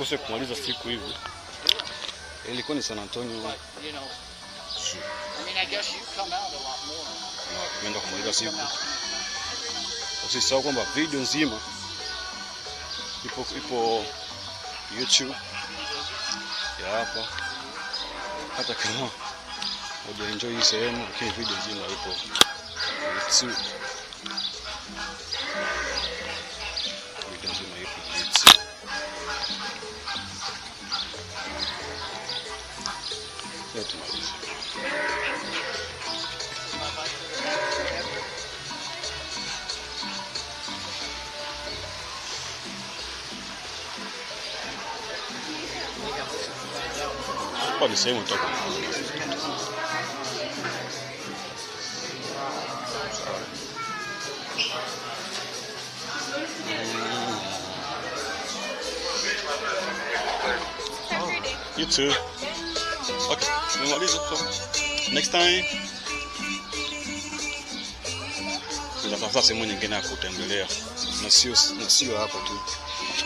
tusikose kumaliza siku hivi. Ilikuwa ni San Antonio. Tumeenda kumaliza siku. Usisahau kwamba video nzima ipo YouTube ya hapa. Hata kama hujaenjoy hii sehemu, lakini video nzima ipo YouTube. Video nzima ipo YouTube. Hapa ni sehemu toka. You too. Okay, tumemaliza. Next time. Tutatafuta sehemu nyingine ya kutembelea. Na sio hapa tu.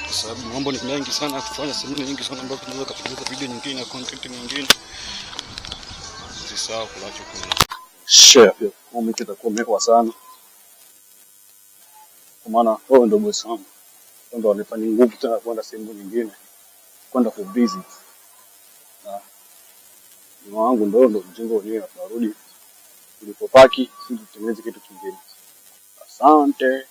Kwa sababu mambo ni mengi sana kufanya, sehemu nyingi sana ambapo tunaweza kutengeneza video nyingine na content nyingine. Usisahau kulike kuna share pia. Comment itakuwa imekwa sana. Kwa maana wao ndio boss wangu. Ndio wanafanya nguvu tena kwenda sehemu nyingine. Kwenda ku visit. Na wangu ndio mjengo wenyewe tunarudi tulipopaki, sisi tutengeneze kitu kingine. Asante.